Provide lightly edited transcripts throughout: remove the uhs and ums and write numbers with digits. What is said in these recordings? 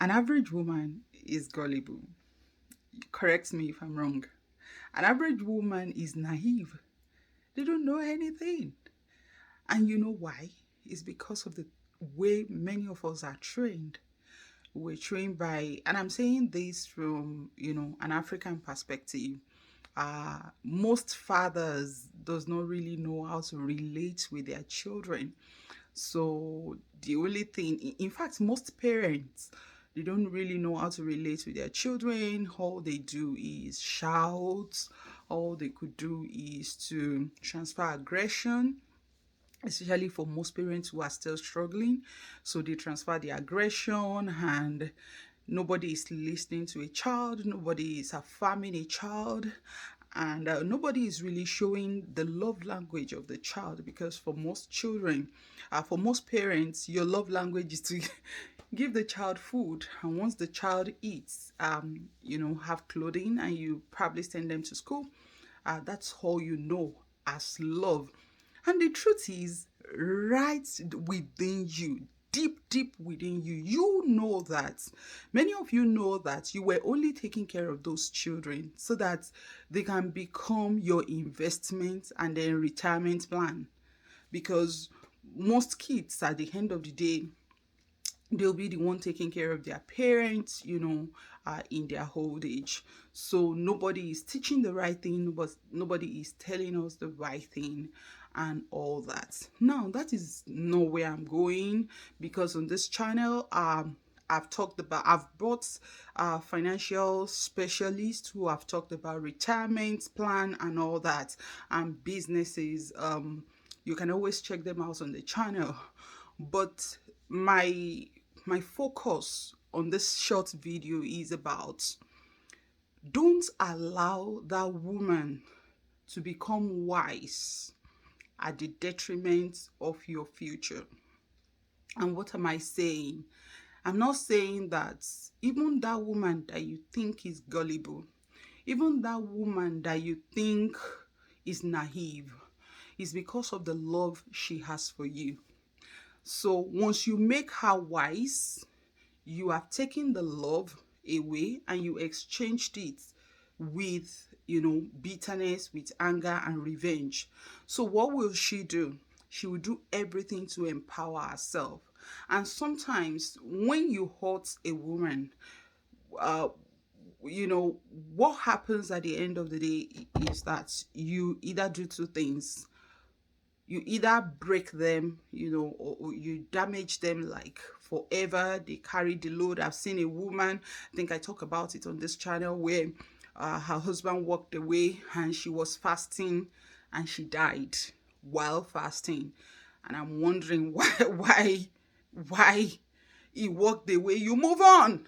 An average woman is gullible. Correct me if I'm wrong. An average woman is naive. They don't know anything. And you know why? It's because of the way many of us are trained. We're trained by, and I'm saying this from, an African perspective. Most fathers does not really know how to relate with their children. So the only thing, in fact, most parents, they don't really know how to relate with their children. All they do is shout. All they could do is to transfer aggression, especially for most parents who are still struggling. So they transfer the aggression, and nobody is listening to a child, nobody is affirming a child, and nobody is really showing the love language of the child, because for most children, for most parents, your love language is to give the child food, and once the child eats, have clothing, and you probably send them to school. That's all you know as love. And the truth is, right within you, deep within you, you know that, many of you know that you were only taking care of those children so that they can become your investment and then retirement plan. Because most kids, at the end of the day, they'll be the one taking care of their parents, in their old age. So nobody is teaching the right thing, but nobody is telling us the right thing and all that. Now, that is not where I'm going, because on this channel, I've brought financial specialists who have talked about retirement plan and all that, and businesses. You can always check them out on the channel. But my focus on this short video is about, don't allow that woman to become wise at the detriment of your future. And what am I saying? I'm not saying that even that woman that you think is gullible, even that woman that you think is naive, is because of the love she has for you. So once you make her wise, you have taken the love away and you exchanged it with, bitterness, with anger and revenge. So what will she do? She will do everything to empower herself. And sometimes when you hurt a woman, uh, what happens at the end of the day is that you either do two things. You either break them, or you damage them like forever. They carry the load. I've seen a woman, I think I talk about it on this channel, where her husband walked away and she was fasting and she died while fasting. And I'm wondering why he walked away. You move on,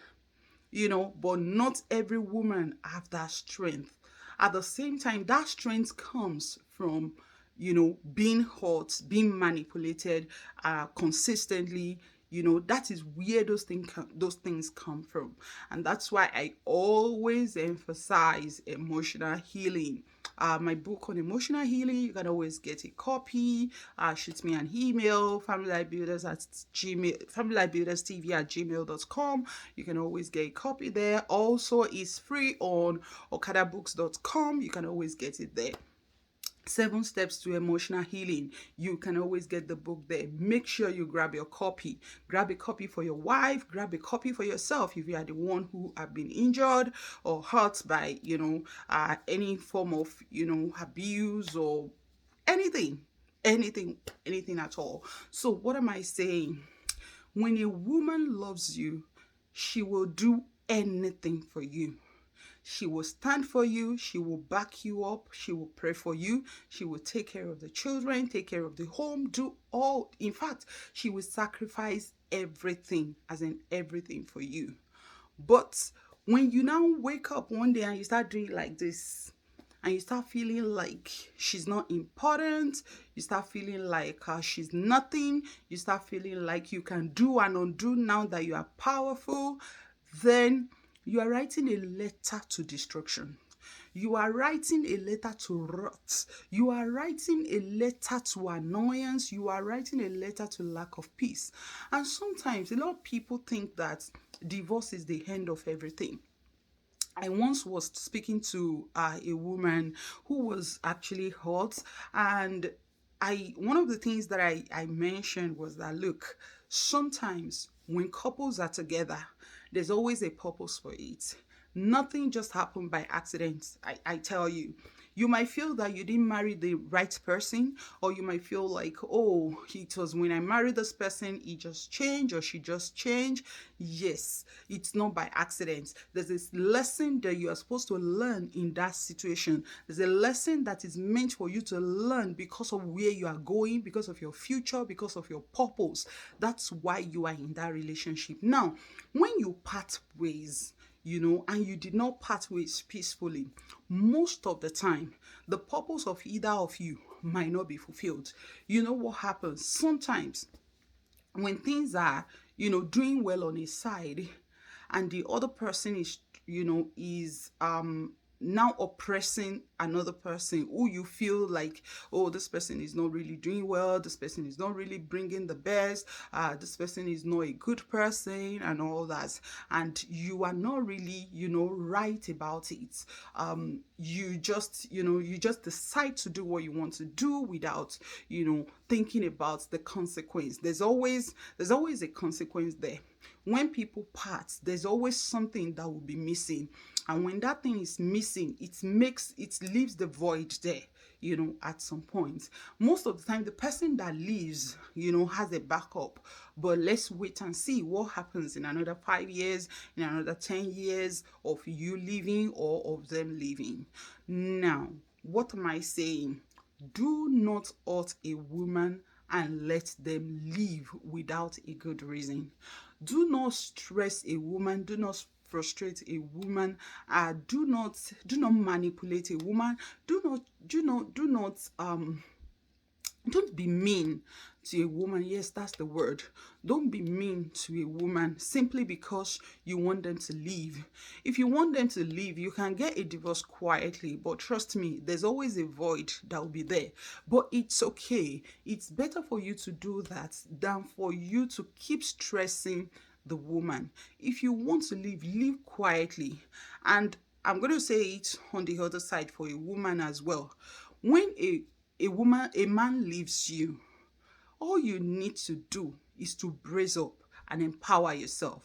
but not every woman have that strength. At the same time, that strength comes from, being hurt, being manipulated consistently. That is where those things come from. And that's why I always emphasize emotional healing. My book on emotional healing, you can always get a copy. Shoot me an email, familybuilderstv@gmail.com. You can always get a copy there. Also, it's free on okadabooks.com. You can always get it there. 7 Steps to Emotional Healing. You can always get the book there. Make sure you grab your copy. Grab a copy for your wife. Grab a copy for yourself if you are the one who have been injured or hurt by, any form of, abuse or anything, anything at all. So what am I saying? When a woman loves you, she will do anything for you. She will stand for you. She will back you up. She will pray for you. She will take care of the children, take care of the home, do all. In fact, she will sacrifice everything, as in everything for you. But when you now wake up one day and you start doing like this, and you start feeling like she's not important, you start feeling like she's nothing, you start feeling like you can do and undo now that you are powerful, then you are writing a letter to destruction. You are writing a letter to rot. You are writing a letter to annoyance. You are writing a letter to lack of peace. And sometimes a lot of people think that divorce is the end of everything. I once was speaking to a woman who was actually hurt, and I one of the things that I mentioned was that look, sometimes when couples are together, there's always a purpose for it. Nothing just happened by accident. I tell you. You might feel that you didn't marry the right person, or you might feel like, oh, it was when I married this person, he just changed or she just changed. Yes, it's not by accident. There's this lesson that you are supposed to learn in that situation. There's a lesson that is meant for you to learn because of where you are going, because of your future, because of your purpose. That's why you are in that relationship. Now, when you part ways, and you did not part ways peacefully, most of the time, the purpose of either of you might not be fulfilled. You know what happens? Sometimes when things are, doing well on a side and the other person is, now oppressing another person who you feel like, oh, this person is not really doing well, this person is not really bringing the best, this person is not a good person and all that, and you are not really, right about it. You just decide to do what you want to do without, thinking about the consequence. There's always a consequence there. When people part, there's always something that will be missing. And when that thing is missing, it leaves the void there, at some point. Most of the time, the person that leaves, has a backup. But let's wait and see what happens in another 5 years, in another 10 years of you leaving or of them leaving. Now, what am I saying? Do not hurt a woman and let them leave without a good reason. Do not stress a woman. Do not frustrate a woman. Do not manipulate a woman. Don't be mean to a woman. Yes, that's the word. Don't be mean to a woman simply because you want them to leave. If you want them to leave, you can get a divorce quietly, but trust me, there's always a void that will be there. But it's okay. It's better for you to do that than for you to keep stressing the woman. If you want to leave quietly. And I'm going to say it on the other side for a woman as well. When a man leaves you, all you need to do is to brace up and empower yourself.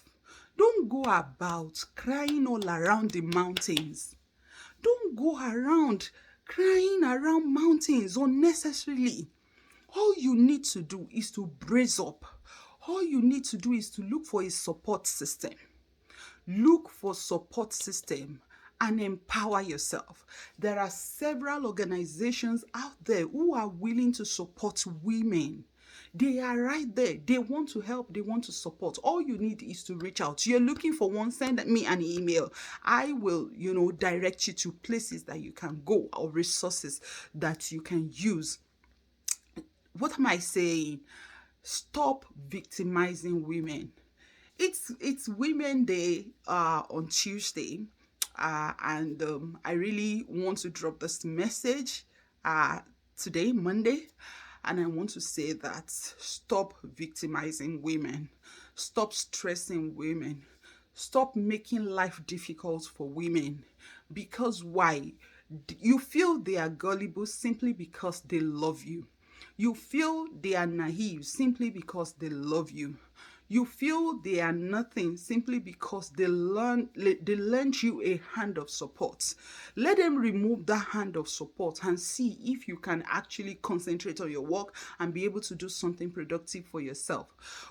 Don't go about crying all around the mountains. Don't go around crying around mountains unnecessarily. All you need to do is to brace up. All you need to do is to look for a support system. Look for support system and empower yourself. There are several organizations out there who are willing to support women. They are right there. They want to help. They want to support. All you need is to reach out. You're looking for one, send me an email. I will, direct you to places that you can go or resources that you can use. What am I saying? Stop victimizing women. It's Women Day on Tuesday, and I really want to drop this message today, Monday, and I want to say that stop victimizing women, stop stressing women, stop making life difficult for women. Because why? You feel they are gullible simply because they love you. You feel they are naive simply because they love you. You feel they are nothing simply because they lent you a hand of support. Let them remove that hand of support and see if you can actually concentrate on your work and be able to do something productive for yourself.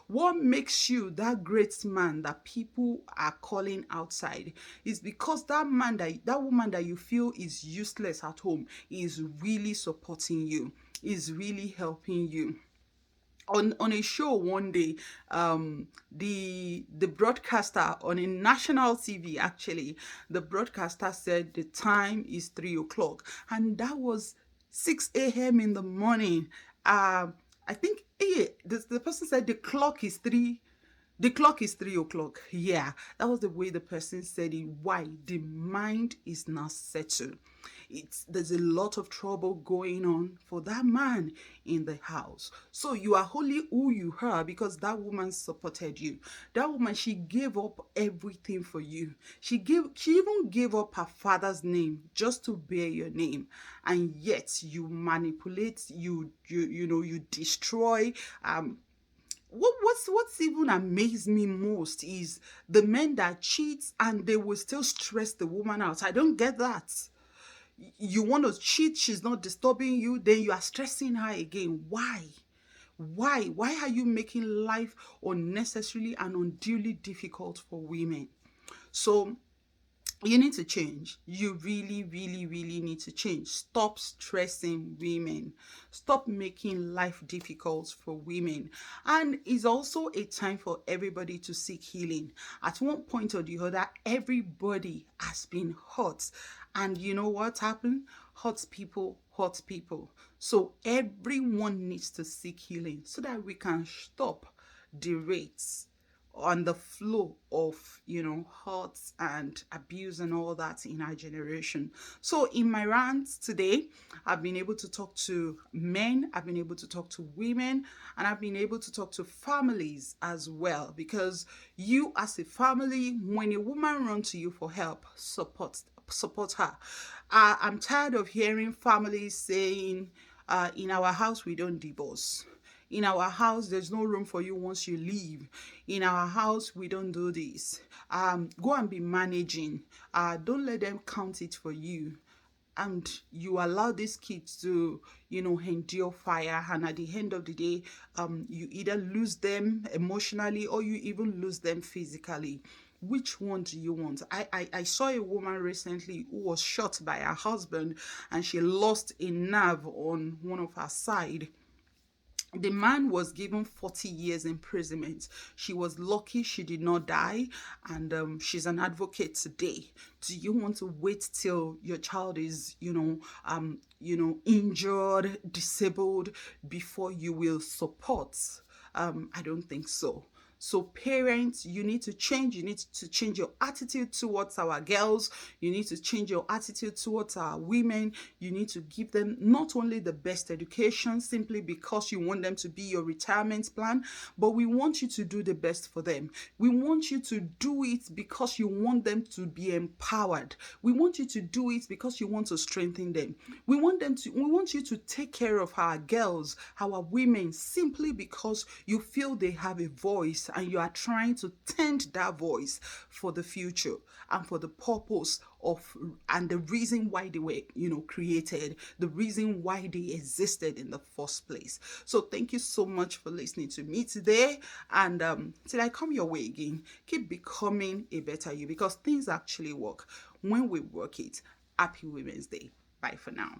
What makes you that great man that people are calling outside is because that woman that you feel is useless at home is really supporting you, is really helping you. On a show one day, the broadcaster on a national TV, actually, the broadcaster said the time is 3 o'clock, and that was 6 a.m. in the morning. I think the person said the clock is The clock is 3 o'clock. Yeah, that was the way the person said it. Why? The mind is not settled. There's a lot of trouble going on for that man in the house. So you are only who you are because that woman supported you. That woman, she gave up everything for you. She even gave up her father's name just to bear your name. And yet you manipulate, you destroy. What's even amazed me most is the men that cheat and they will still stress the woman out. I don't get that. You want to cheat, she's not disturbing you, then you are stressing her again. Why are you making life unnecessarily and unduly difficult for women? So you need to change. You really, really, really need to change. Stop stressing women. Stop making life difficult for women. And it's also a time for everybody to seek healing. At one point or the other, everybody has been hurt. And you know what happened? Hurt people hurt people. So everyone needs to seek healing so that we can stop the rates on the flow of hurt and abuse and all that in our generation. So in my rants today, I've been able to talk to men, I've been able to talk to women, and I've been able to talk to families as well, because you as a family, when a woman runs to you for help, support her. I'm tired of hearing families saying, in our house we don't divorce. In our house, there's no room for you once you leave. In our house, we don't do this. Go and be managing. Don't let them count it for you. And you allow these kids to, endure fire. And at the end of the day, you either lose them emotionally or you even lose them physically. Which one do you want? I saw a woman recently who was shot by her husband and she lost a nerve on one of her side. The man was given 40 years imprisonment. She was lucky she did not die, and she's an advocate today. Do you want to wait till your child is, injured, disabled before you will support? I don't think so. So parents, you need to change. You need to change your attitude towards our girls. You need to change your attitude towards our women. You need to give them not only the best education simply because you want them to be your retirement plan, but we want you to do the best for them. We want you to do it because you want them to be empowered. We want you to do it because you want to strengthen them. We want you to take care of our girls, our women, simply because you feel they have a voice and you are trying to tend that voice for the future and for the purpose of and the reason why they were created, the reason why they existed in the first place. So thank you so much for listening to me today, and till I come your way again, keep becoming a better you, because things actually work when we work it. Happy Women's Day. Bye for now.